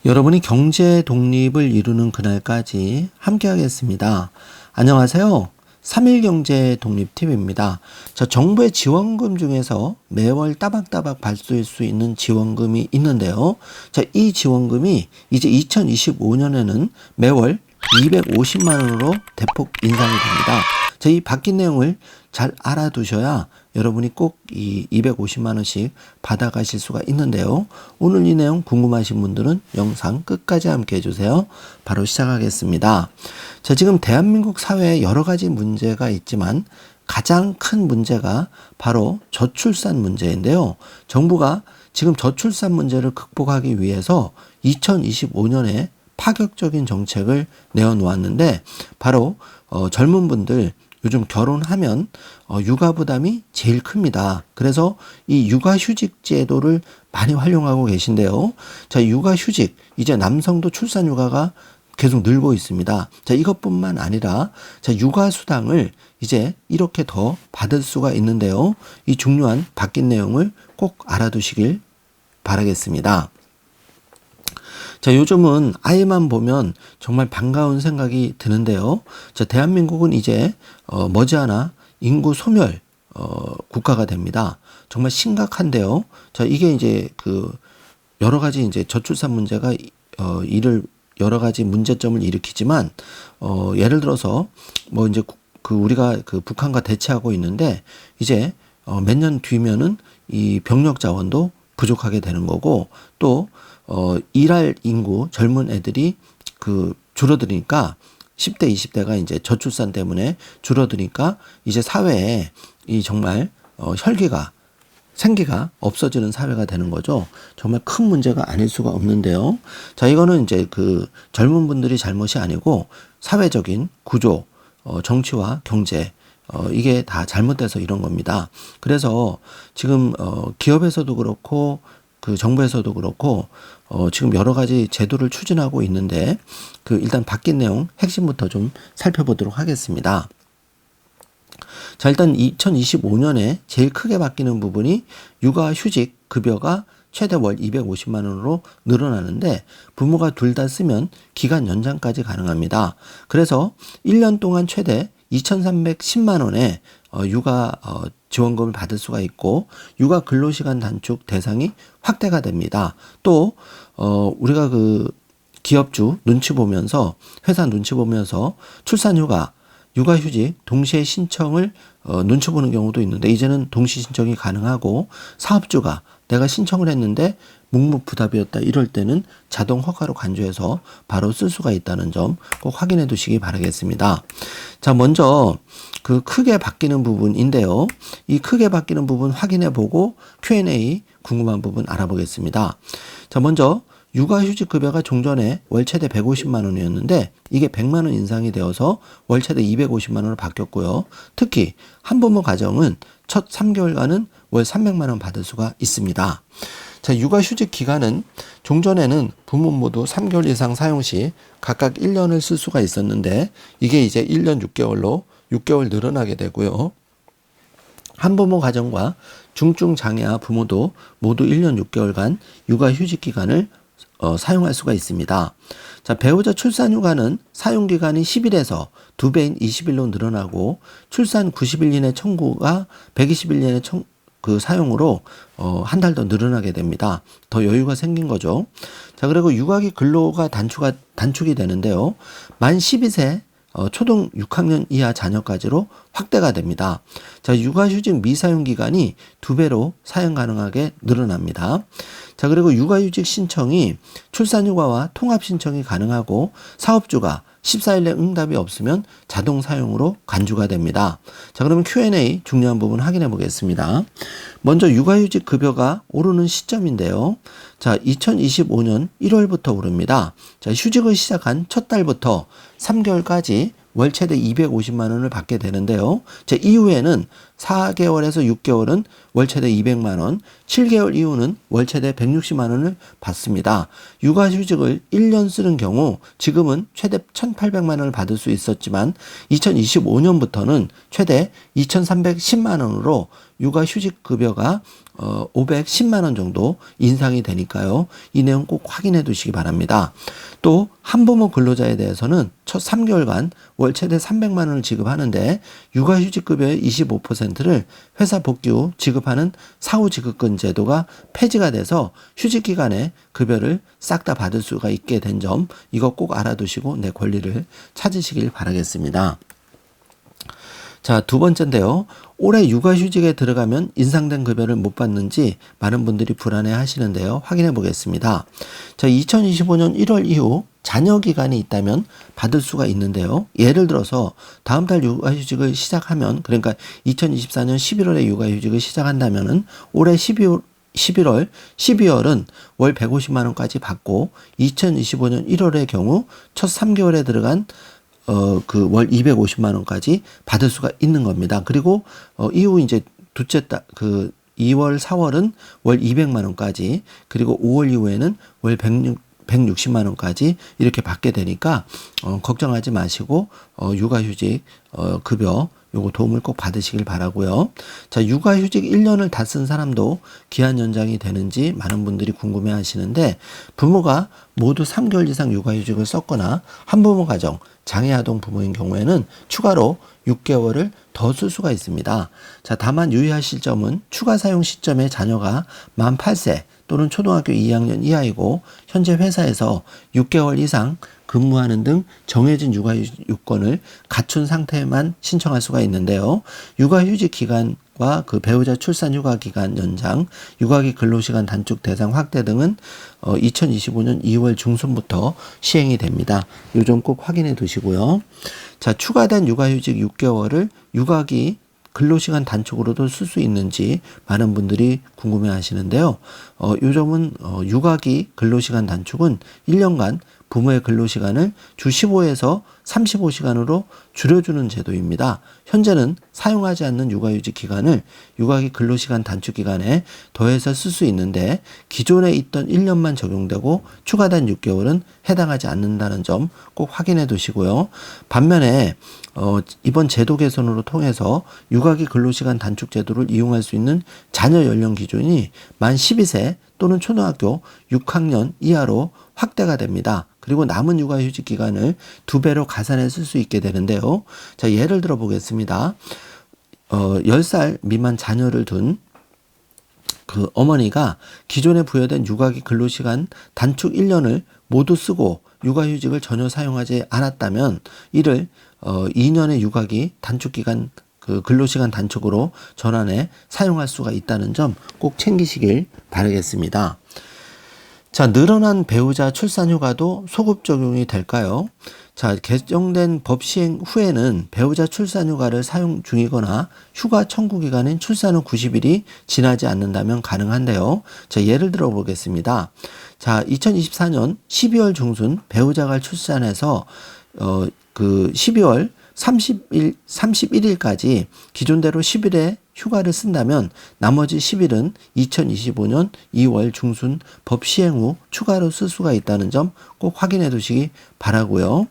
여러분이 경제 독립을 이루는 그날까지 함께하겠습니다. 안녕하세요. 3일 경제 독립TV입니다. 정부의 지원금 중에서 매월 따박따박 발수할 수 있는 지원금이 있는데요. 이 지원금이 이제 2025년에는 매월 250만 원으로 대폭 인상이 됩니다. 이 바뀐 내용을 잘 알아두셔야 여러분이 꼭 이 250만 원씩 받아가실 수가 있는데요. 오늘 이 내용 궁금하신 분들은 영상 끝까지 함께 해주세요. 바로 시작하겠습니다. 지금 대한민국 사회에 여러 가지 문제가 있지만 가장 큰 문제가 바로 저출산 문제인데요. 정부가 지금 저출산 문제를 극복하기 위해서 2025년에 파격적인 정책을 내어놓았는데 바로 젊은 분들 요즘 결혼하면 육아 부담이 제일 큽니다. 그래서 이 육아휴직 제도를 많이 활용하고 계신데요. 육아휴직 이제 남성도 출산 육아가 계속 늘고 있습니다. 이것뿐만 아니라 육아수당을 이제 이렇게 더 받을 수가 있는데요. 이 중요한 바뀐 내용을 꼭 알아두시길 바라겠습니다. 요즘은 아이만 보면 정말 반가운 생각이 드는데요. 대한민국은 이제 머지않아 인구 소멸 국가가 됩니다. 정말 심각한데요. 이게 이제 여러 가지 이제 저출산 문제가 이를 여러 가지 문제점을 일으키지만 예를 들어서 뭐 이제 우리가 북한과 대치하고 있는데 이제 몇 년 뒤면은 이 병력 자원도 부족하게 되는 거고 또 일할 인구 젊은 애들이 줄어드니까 10대 20대가 이제 저출산 때문에 줄어드니까 이제 사회에 이 정말 생기가 없어지는 사회가 되는 거죠. 정말 큰 문제가 아닐 수가 없는데요. 이거는 이제 젊은 분들이 잘못이 아니고 사회적인 구조, 정치와 경제 이게 다 잘못돼서 이런 겁니다. 그래서 지금 기업에서도 그렇고 정부에서도 그렇고 지금 여러 가지 제도를 추진하고 있는데 일단 바뀐 내용 핵심부터 좀 살펴보도록 하겠습니다. 일단 2025년에 제일 크게 바뀌는 부분이 육아휴직 급여가 최대 월 250만 원으로 늘어나는데 부모가 둘 다 쓰면 기간 연장까지 가능합니다. 그래서 1년 동안 최대 2,310만 원의 육아 지원금을 받을 수가 있고 육아 근로시간 단축 대상이 확대가 됩니다. 또 우리가 기업주 눈치 보면서 회사 눈치 보면서 출산휴가 육아휴직 동시에 신청을 눈치 보는 경우도 있는데 이제는 동시 신청이 가능하고 사업주가 내가 신청을 했는데 묵묵부답이었다 이럴 때는 자동 허가로 간주해서 바로 쓸 수가 있다는 점 꼭 확인해 두시기 바라겠습니다. 먼저 크게 바뀌는 부분인데요. 이 크게 바뀌는 부분 확인해 보고 Q&A 궁금한 부분 알아보겠습니다. 먼저 육아휴직 급여가 종전에 월 최대 150만 원이었는데 이게 100만 원 인상이 되어서 월 최대 250만 원으로 바뀌었고요. 특히 한부모 가정은 첫 3개월간은 월 300만 원 받을 수가 있습니다. 육아휴직 기간은 종전에는 부모 모두 3개월 이상 사용 시 각각 1년을 쓸 수가 있었는데 이게 이제 1년 6개월로 6개월 늘어나게 되고요. 한부모 가정과 중증장애아 부모도 모두 1년 6개월간 육아휴직 기간을 사용할 수가 있습니다. 배우자 출산휴가는 사용기간이 10일에서 2배인 20일로 늘어나고 출산 90일 이내 청구가 120일 이내 사용으로 한 달 더 늘어나게 됩니다. 더 여유가 생긴 거죠. 그리고 육아기 근로가 단축이 되는데요. 만 12세 초등 6학년 이하 자녀까지로 확대가 됩니다. 육아휴직 미사용 기간이 2배로 사용 가능하게 늘어납니다. 그리고 육아휴직 신청이 출산휴가와 통합 신청이 가능하고 사업주가 14일 내 응답이 없으면 자동 사용으로 간주가 됩니다. 그러면 Q&A 중요한 부분 확인해 보겠습니다. 먼저 육아휴직 급여가 오르는 시점인데요. 2025년 1월부터 오릅니다. 휴직을 시작한 첫 달부터 3개월까지 월 최대 250만 원을 받게 되는데요. 이후에는 4개월에서 6개월은 월 최대 200만 원, 7개월 이후는 월 최대 160만 원을 받습니다. 육아휴직을 1년 쓰는 경우 지금은 최대 1,800만 원을 받을 수 있었지만 2025년부터는 최대 2,310만 원으로 육아휴직 급여가 510만 원 정도 인상이 되니까요. 이 내용 꼭 확인해 두시기 바랍니다. 또 한부모 근로자에 대해서는 첫 3개월간 월 최대 300만 원을 지급하는데 육아휴직급여의 25%를 회사 복귀 후 지급하는 사후지급금 제도가 폐지가 돼서 휴직기간에 급여를 싹 다 받을 수가 있게 된 점, 이거 꼭 알아두시고 내 권리를 찾으시길 바라겠습니다. 자, 두 번째인데요. 올해 육아휴직에 들어가면 인상된 급여를 못 받는지 많은 분들이 불안해 하시는데요. 확인해 보겠습니다. 자, 2025년 1월 이후 잔여 기간이 있다면 받을 수가 있는데요. 예를 들어서 다음 달 육아휴직을 시작하면, 그러니까 2024년 11월에 육아휴직을 시작한다면은 올해 11월, 12월은 월 150만 원까지 받고 2025년 1월의 경우 첫 3개월에 들어간 그 월 250만 원까지 받을 수가 있는 겁니다. 그리고 이후 이제 둘째 달 그 2월, 4월은 월 200만 원까지, 그리고 5월 이후에는 월 160만 원까지 이렇게 받게 되니까 걱정하지 마시고 육아휴직 급여 요거 도움을 꼭 받으시길 바라고요. 자, 육아휴직 1년을 다 쓴 사람도 기한 연장이 되는지 많은 분들이 궁금해 하시는데, 부모가 모두 3개월 이상 육아휴직을 썼거나 한부모 가정, 장애아동 부모인 경우에는 추가로 6개월을 더 쓸 수가 있습니다. 자, 다만 유의하실 점은 추가 사용 시점에 자녀가 만 8세 또는 초등학교 2학년 이하이고 현재 회사에서 6개월 이상 근무하는 등 정해진 육아휴직권을 갖춘 상태에만 신청할 수가 있는데요. 육아휴직 기간과 그 배우자 출산 휴가 기간 연장, 육아기 근로시간 단축 대상 확대 등은 2025년 2월 중순부터 시행이 됩니다. 이 점 꼭 확인해 두시고요. 자, 추가된 육아휴직 6개월을 육아기 근로시간 단축으로도 쓸 수 있는지 많은 분들이 궁금해 하시는데요. 이 점은 육아기 근로시간 단축은 1년간 부모의 근로시간을 주 15에서 35시간으로 줄여주는 제도입니다. 현재는 사용하지 않는 육아휴직 기간을 육아기 근로시간 단축 기간에 더해서 쓸 수 있는데 기존에 있던 1년만 적용되고 추가된 6개월은 해당하지 않는다는 점 꼭 확인해 두시고요. 반면에 이번 제도 개선으로 통해서 육아기 근로시간 단축 제도를 이용할 수 있는 자녀 연령 기준이 만 12세 또는 초등학교 6학년 이하로 확대가 됩니다. 그리고 남은 육아휴직 기간을 2배로 가산해 쓸 수 있게 되는데요. 자, 예를 들어 보겠습니다. 10살 미만 자녀를 둔 그 어머니가 기존에 부여된 육아기 근로시간 단축 1년을 모두 쓰고 육아휴직을 전혀 사용하지 않았다면 이를 2년의 육아기 단축기간 그 근로시간 단축으로 전환해 사용할 수가 있다는 점 꼭 챙기시길 바라겠습니다. 자, 늘어난 배우자 출산 휴가도 소급 적용이 될까요? 자, 개정된 법 시행 후에는 배우자 출산 휴가를 사용 중이거나 휴가 청구 기간인 출산 후 90일이 지나지 않는다면 가능한데요. 자, 예를 들어 보겠습니다. 자, 2024년 12월 중순 배우자가 출산해서 그 12월 31일까지 기존대로 10일의 휴가를 쓴다면 나머지 10일은 2025년 2월 중순 법 시행 후 추가로 쓸 수가 있다는 점 꼭 확인해 두시기 바라고요.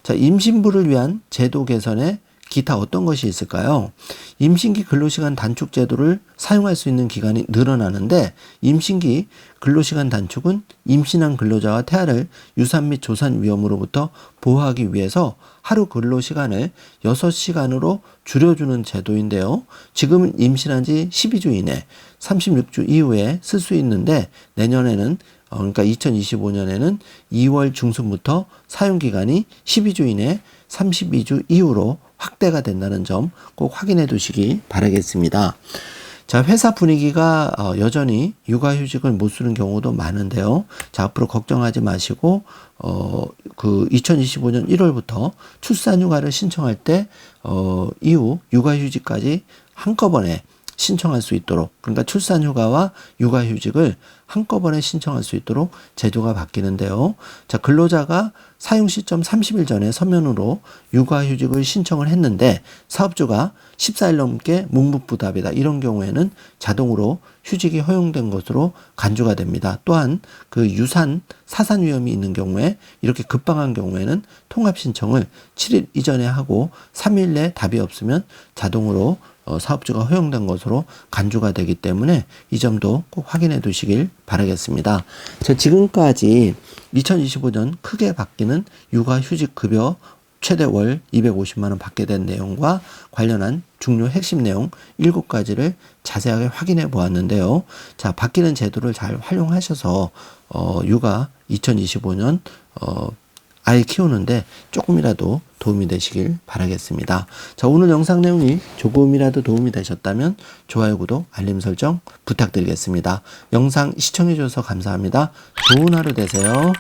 자, 임신부를 위한 제도 개선에 기타 어떤 것이 있을까요? 임신기 근로시간 단축 제도를 사용할 수 있는 기간이 늘어나는데 임신기 근로시간 단축은 임신한 근로자와 태아를 유산 및 조산 위험으로부터 보호하기 위해서 하루 근로시간을 6시간으로 줄여주는 제도인데요. 지금은 임신한 지 12주 이내, 36주 이후에 쓸 수 있는데 내년에는 그러니까 2025년에는 2월 중순부터 사용기간이 12주 이내 32주 이후로 확대가 된다는 점 꼭 확인해 두시기 바라겠습니다. 자, 회사 분위기가 여전히 육아휴직을 못 쓰는 경우도 많은데요. 자, 앞으로 걱정하지 마시고 그 2025년 1월부터 출산휴가를 신청할 때 이후 육아휴직까지 한꺼번에 신청할 수 있도록, 그러니까 출산휴가와 육아휴직을 한꺼번에 신청할 수 있도록 제도가 바뀌는데요. 자, 근로자가 사용 시점 30일 전에 서면으로 육아휴직을 신청을 했는데 사업주가 14일 넘게 묵묵부답이다. 이런 경우에는 자동으로 휴직이 허용된 것으로 간주가 됩니다. 또한 그 유산, 사산 위험이 있는 경우에 이렇게 급박한 경우에는 통합 신청을 7일 이전에 하고 3일 내 답이 없으면 자동으로 사업주가 허용된 것으로 간주가 되기 때문에 이 점도 꼭 확인해 두시길 바라겠습니다. 자, 지금까지 2025년 크게 바뀌는 육아휴직급여 최대 월 250만 원 받게 된 내용과 관련한 중요 핵심 내용 7가지를 자세하게 확인해 보았는데요. 자, 바뀌는 제도를 잘 활용하셔서 육아 2025년 아이 키우는데 조금이라도 도움이 되시길 바라겠습니다. 자, 오늘 영상 내용이 조금이라도 도움이 되셨다면 좋아요, 구독, 알림 설정 부탁드리겠습니다. 영상 시청해 주셔서 감사합니다. 좋은 하루 되세요.